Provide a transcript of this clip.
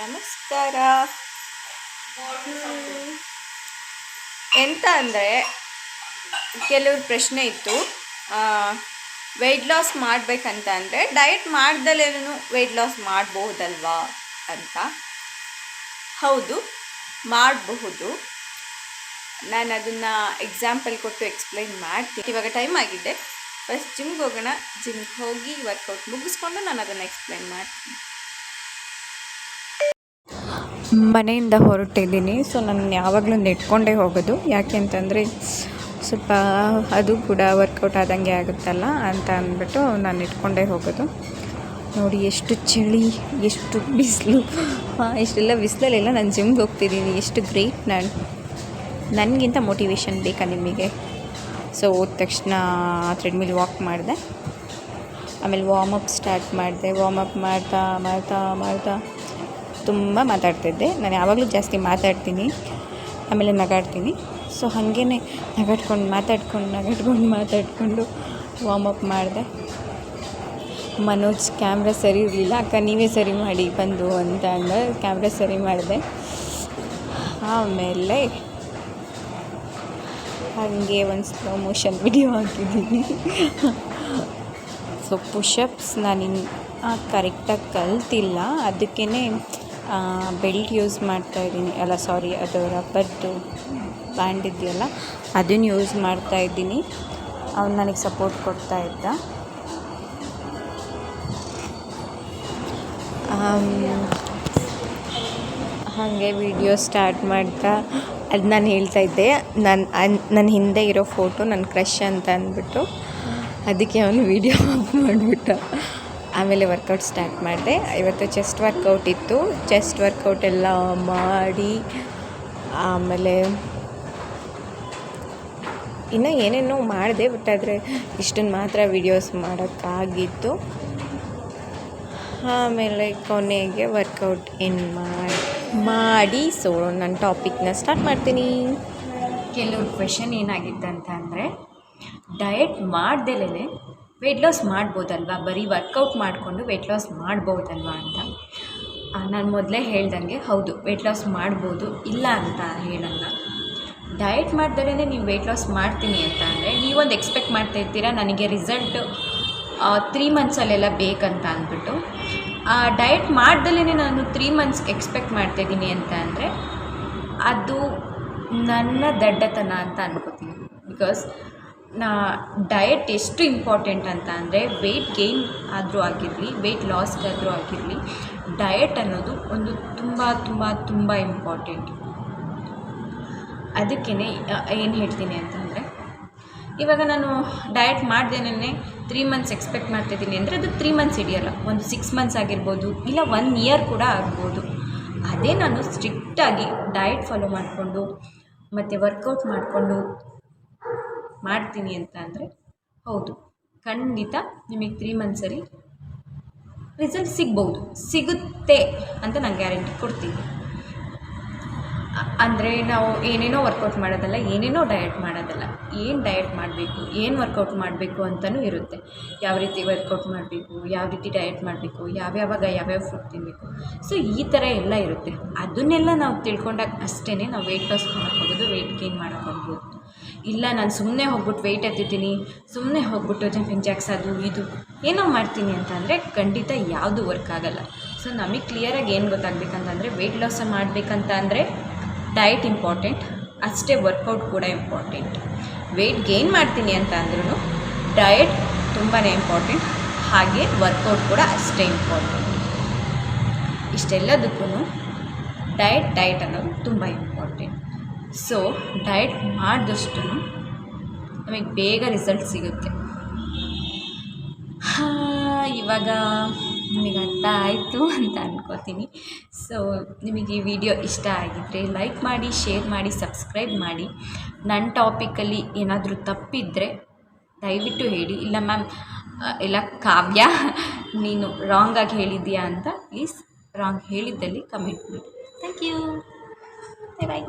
ನಮಸ್ಕಾರ. ಎಂತ ಅಂದರೆ ಕೆಲವ್ರ ಪ್ರಶ್ನೆ ಇತ್ತು, ವೆಯ್ಟ್ ಲಾಸ್ ಮಾಡಬೇಕಂತ ಅಂದರೆ ಡಯಟ್ ಮಾಡ್ದಲೇನು ವೆಯ್ಟ್ ಲಾಸ್ ಮಾಡಬಹುದಲ್ವಾ ಅಂತ. ಹೌದು, ಮಾಡಬಹುದು. ನಾನು ಅದನ್ನು ಎಕ್ಸಾಂಪಲ್ ಕೊಟ್ಟು ಎಕ್ಸ್ಪ್ಲೈನ್ ಮಾಡ್ತೀನಿ. ಇವಾಗ ಟೈಮ್ ಆಗಿದೆ, ಫಸ್ಟ್ ಜಿಮ್ಗೆ ಹೋಗೋಣ. ಜಿಮ್ಗೆ ಹೋಗಿ ವರ್ಕೌಟ್ ಮುಗಿಸ್ಕೊಂಡು ನಾನು ಅದನ್ನು ಎಕ್ಸ್ಪ್ಲೈನ್ ಮಾಡ್ತೀನಿ. ಮನೆಯಿಂದ ಹೊರಟಿದ್ದೀನಿ. ಸೊ ನಾನು ಯಾವಾಗಲೂ ನೆಟ್ಕೊಂಡೇ ಹೋಗೋದು. ಯಾಕೆ ಅಂತಂದರೆ ಸ್ವಲ್ಪ ಅದು ಕೂಡ ವರ್ಕೌಟ್ ಆದಂಗೆ ಆಗುತ್ತಲ್ಲ ಅಂತ ಅಂದ್ಬಿಟ್ಟು ನಾನು ನೆಟ್ಕೊಂಡೇ ಹೋಗೋದು. ನೋಡಿ ಎಷ್ಟು ಚಳಿ, ಎಷ್ಟು ಬಿಸಿಲು. ಇಷ್ಟೆಲ್ಲ ಬಿಸಿಲಲ್ಲೆಲ್ಲ ನಾನು ಜಿಮ್ಗೆ ಹೋಗ್ತಿದ್ದೀನಿ. ಎಷ್ಟು ಗ್ರೇಟ್ ನನಗಿಂತ ಮೋಟಿವೇಶನ್ ಬೇಕಾ ನಿಮಗೆ? ಸೊ ಹೋದ ತಕ್ಷಣ ಥ್ರೆಡ್ಮಿಲ್ ವಾಕ್ ಮಾಡಿದೆ. ಆಮೇಲೆ ವಾರ್ಮಪ್ ಸ್ಟಾರ್ಟ್ ಮಾಡಿದೆ. ವಾರ್ಮಪ್ ಮಾಡ್ತಾ ತುಂಬ ಮಾತಾಡ್ತಿದ್ದೆ. ನಾನು ಯಾವಾಗಲೂ ಜಾಸ್ತಿ ಮಾತಾಡ್ತೀನಿ, ಆಮೇಲೆ ನಗಾಡ್ತೀನಿ. ಸೊ ಹಾಗೇ ನಗಾಡ್ಕೊಂಡು ಮಾತಾಡಿಕೊಂಡು ವಾರ್ಮಪ್ ಮಾಡಿದೆ. ಮನೋಜ್ ಕ್ಯಾಮ್ರಾ ಸರಿ ಇರಲಿಲ್ಲ, ಅಕ್ಕ ನೀವೇ ಸರಿ ಮಾಡಿ ಬಂದು ಅಂತ ಅಂದ. ಕ್ಯಾಮ್ರಾ ಸರಿ ಮಾಡಿದೆ. ಆಮೇಲೆ ಹಾಗೆ ಒಂದು ಸ್ಲೋ ಮೋಷನ್ ವಿಡಿಯೋ ಹಾಕಿದ್ದೀನಿ. ಸೊ ಪುಷಪ್ಸ್ ನಾನು ಕರೆಕ್ಟಾಗಿ ಕಲ್ತಿಲ್ಲ, ಅದಕ್ಕೇ ಬೆಲ್ಟ್ ಯೂಸ್ ಮಾಡ್ತಾಯಿದ್ದೀನಿ. ಅದು ರಬ್ಬರ್ದು ಬ್ಯಾಂಡ್ ಇದೆಯಲ್ಲ, ಅದನ್ನು ಯೂಸ್ ಮಾಡ್ತಾಯಿದ್ದೀನಿ. ಅವ್ನು ನನಗೆ ಸಪೋರ್ಟ್ ಕೊಡ್ತಾಯಿದ್ದ. ಹಾಗೆ ವಿಡಿಯೋ ಸ್ಟಾರ್ಟ್ ಮಾಡ್ತಾ ಅದು ನಾನು ಹೇಳ್ತಾಯಿದ್ದೆ, ನನ್ನ ಹಿಂದೆ ಇರೋ ಫೋಟೋ ನನ್ನ ಕ್ರಶ್ ಅಂತ ಅಂದ್ಬಿಟ್ಟು, ಅದಕ್ಕೆ ಅವನು ವಿಡಿಯೋ ಆಫ್ ಮಾಡಿಬಿಟ್ಟ. ಆಮೇಲೆ ವರ್ಕೌಟ್ ಸ್ಟಾರ್ಟ್ ಮಾಡಿದೆ. ಇವತ್ತು ಚೆಸ್ಟ್ ವರ್ಕೌಟ್ ಇತ್ತು. ಚೆಸ್ಟ್ ವರ್ಕೌಟ್ ಎಲ್ಲ ಮಾಡಿ ಆಮೇಲೆ ಇನ್ನೂ ಏನೇನೋ ಮಾಡಿದೆ, ಬಟ್ ಆದರೆ ಇಷ್ಟನ್ನು ಮಾತ್ರ ವೀಡಿಯೋಸ್ ಮಾಡೋಕ್ಕಾಗಿತ್ತು. ಆಮೇಲೆ ಕೊನೆಗೆ ವರ್ಕೌಟ್ ಮಾಡಿ ಸೊ ನನ್ನ ಟಾಪಿಕ್ನ ಸ್ಟಾರ್ಟ್ ಮಾಡ್ತೀನಿ. ಕೆಲವ್ರ ಕ್ವೆಶನ್ ಏನಾಗಿತ್ತಂತ ಅಂದರೆ, ಡಯಟ್ ಮಾಡ್ದಲೇ ವೆಯ್ಟ್ ಲಾಸ್ ಮಾಡ್ಬೋದಲ್ವಾ, ಬರೀ ವರ್ಕೌಟ್ ಮಾಡಿಕೊಂಡು ವೆಯ್ಟ್ ಲಾಸ್ ಮಾಡ್ಬೋದಲ್ವಾ ಅಂತ. ನಾನು ಮೊದಲೇ ಹೇಳ್ದಂಗೆ ಹೌದು, ವೆಯ್ಟ್ ಲಾಸ್ ಮಾಡ್ಬೋದು, ಇಲ್ಲ ಅಂತ ಹೇಳಲ್ಲ. ಡಯಟ್ ಮಾಡ್ದಲೇ ನೀವು ವೆಯ್ಟ್ ಲಾಸ್ ಮಾಡ್ತೀನಿ ಅಂತ ಅಂದರೆ ನೀವೊಂದು ಎಕ್ಸ್ಪೆಕ್ಟ್ ಮಾಡ್ತಾಯಿರ್ತೀರ, ನನಗೆ ರಿಸಲ್ಟ್ 3 ಮಂತ್ಸಲ್ಲೆಲ್ಲ ಬೇಕಂತ ಅಂದ್ಬಿಟ್ಟು. ಡಯಟ್ ಮಾಡ್ದಲೇ ನಾನು 3 ಮಂತ್ಸ್ ಎಕ್ಸ್ಪೆಕ್ಟ್ ಮಾಡ್ತಾಯಿದ್ದೀನಿ ಅಂತ ಅಂದರೆ ಅದು ನನ್ನ ದಡ್ಡತನ ಅಂತ ಅನ್ಕೋತೀನಿ. ಬಿಕಾಸ್ ಡಯಟ್ ಎಷ್ಟು ಇಂಪಾರ್ಟೆಂಟ್ ಅಂತ ಅಂದರೆ ವೆಯ್ಟ್ ಗೇನ್ ಆದರೂ ಆಗಿರಲಿ, ವೆಯ್ಟ್ ಲಾಸ್ಗಾದರೂ ಆಗಿರಲಿ, ಡಯಟ್ ಅನ್ನೋದು ಒಂದು ತುಂಬ ತುಂಬ ತುಂಬ ಇಂಪಾರ್ಟೆಂಟ್. ಅದಕ್ಕೇ ಏನು ಹೇಳ್ತೀನಿ ಅಂತಂದರೆ, ಇವಾಗ ನಾನು ಡಯಟ್ ಮಾಡ್ದೇನೆ 3 ಮಂತ್ಸ್ ಎಕ್ಸ್ಪೆಕ್ಟ್ ಮಾಡ್ತಿದ್ದೀನಿ ಅಂದರೆ ಅದು 3 ಮಂತ್ಸ್ ಹಿಡಿಯೋಲ್ಲ, ಒಂದು 6 ಮಂತ್ಸ್ ಆಗಿರ್ಬೋದು, ಇಲ್ಲ 1 ಇಯರ್ ಕೂಡ ಆಗ್ಬೋದು. ಅದೇ ನಾನು ಸ್ಟ್ರಿಕ್ಟಾಗಿ ಡಯಟ್ ಫಾಲೋ ಮಾಡಿಕೊಂಡು ಮತ್ತು ವರ್ಕೌಟ್ ಮಾಡಿಕೊಂಡು ಮಾಡ್ತೀನಿ ಅಂತ ಅಂದರೆ ಹೌದು, ಖಂಡಿತ ನಿಮಗೆ 3 ಮಂತ್ಸಲ್ಲಿ ರಿಸಲ್ಟ್ ಸಿಗುತ್ತೆ ಅಂತ ನಾನು ಗ್ಯಾರಂಟಿ ಕೊಡ್ತೀನಿ. ಅಂದರೆ ನಾವು ಏನೇನೋ ವರ್ಕೌಟ್ ಮಾಡೋದಲ್ಲ, ಏನೇನೋ ಡಯಟ್ ಮಾಡೋದಲ್ಲ. ಏನು ಡಯಟ್ ಮಾಡಬೇಕು, ಏನು ವರ್ಕೌಟ್ ಮಾಡಬೇಕು ಅಂತಲೂ ಇರುತ್ತೆ. ಯಾವ ರೀತಿ ವರ್ಕೌಟ್ ಮಾಡಬೇಕು, ಯಾವ ರೀತಿ ಡಯಟ್ ಮಾಡಬೇಕು, ಯಾವ್ಯಾವ ಫುಡ್ ತಿನ್ನಬೇಕು. ಸೊ ಈ ಥರ ಎಲ್ಲ ಇರುತ್ತೆ. ಅದನ್ನೆಲ್ಲ ನಾವು ತಿಳ್ಕೊಂಡಾಗ ಅಷ್ಟೇ ನಾವು ವೆಯ್ಟ್ ಲಾಸ್ ಮಾಡೋಕ್ಕೋಗೋದು, ವೆಯ್ಟ್ ಗೇನ್ ಮಾಡೋಕ್ಕೋಗ್ಬೋದು. ಇಲ್ಲ ನಾನು ಸುಮ್ಮನೆ ಹೋಗ್ಬಿಟ್ಟು ವೆಯ್ಟ್ ಎತ್ತಿದ್ದೀನಿ, ಸುಮ್ಮನೆ ಹೋಗ್ಬಿಟ್ಟು ಜಂಪಿಂಗ್ ಜಾಕ್ಸ್ ಅದು ಇದು ಏನೋ ಮಾಡ್ತೀನಿ ಅಂತ ಅಂದರೆ ಖಂಡಿತ ಯಾವುದು ವರ್ಕ್ ಆಗೋಲ್ಲ. ಸೊ ನಮಗೆ ಕ್ಲಿಯರಾಗಿ ಏನು ಗೊತ್ತಾಗಬೇಕಂತಂದರೆ, ವೆಯ್ಟ್ ಲಾಸ್ ಮಾಡಬೇಕಂತ ಅಂದರೆ ಡಯಟ್ ಇಂಪಾರ್ಟೆಂಟ್, ಅಷ್ಟೇ ವರ್ಕೌಟ್ ಕೂಡ ಇಂಪಾರ್ಟೆಂಟ್. ವೆಯ್ಟ್ ಗೇನ್ ಮಾಡ್ತೀನಿ ಅಂತ ಅಂದ್ರೂ ಡಯಟ್ ತುಂಬಾ ಇಂಪಾರ್ಟೆಂಟ್, ಹಾಗೆ ವರ್ಕೌಟ್ ಕೂಡ ಅಷ್ಟೇ ಇಂಪಾರ್ಟೆಂಟ್. ಇಷ್ಟೆಲ್ಲದಕ್ಕೂ ಡಯಟ್ ಅನ್ನೋದು ತುಂಬ ಇಂಪಾರ್ಟೆಂಟ್. ಸೊ ಡಯಟ್ ಮಾಡಿದಷ್ಟು ನಮಗೆ ಬೇಗ ರಿಸಲ್ಟ್ ಸಿಗುತ್ತೆ. ಇವಾಗ ನಿಮಗೆ ಅರ್ಥ ಆಯಿತು ಅಂತ ಅಂದ್ಕೋತೀನಿ. ಸೊ ನಿಮಗೆ ಈ ವಿಡಿಯೋ ಇಷ್ಟ ಆಗಿದ್ದರೆ ಲೈಕ್ ಮಾಡಿ, ಶೇರ್ ಮಾಡಿ, ಸಬ್ಸ್ಕ್ರೈಬ್ ಮಾಡಿ. ನನ್ನ ಟಾಪಿಕಲ್ಲಿ ಏನಾದರೂ ತಪ್ಪಿದ್ದರೆ ದಯವಿಟ್ಟು ಹೇಳಿ. ಇಲ್ಲ ಮ್ಯಾಮ್, ಇಲ್ಲ ಕಾವ್ಯ ನೀನು ರಾಂಗಾಗಿ ಹೇಳಿದ್ದೀಯಾ ಅಂತ ಪ್ಲೀಸ್ ರಾಂಗ್ ಹೇಳಿದ್ದಲ್ಲಿ ಕಮೆಂಟ್ ಮಾಡಿ. Thank you, bye bye.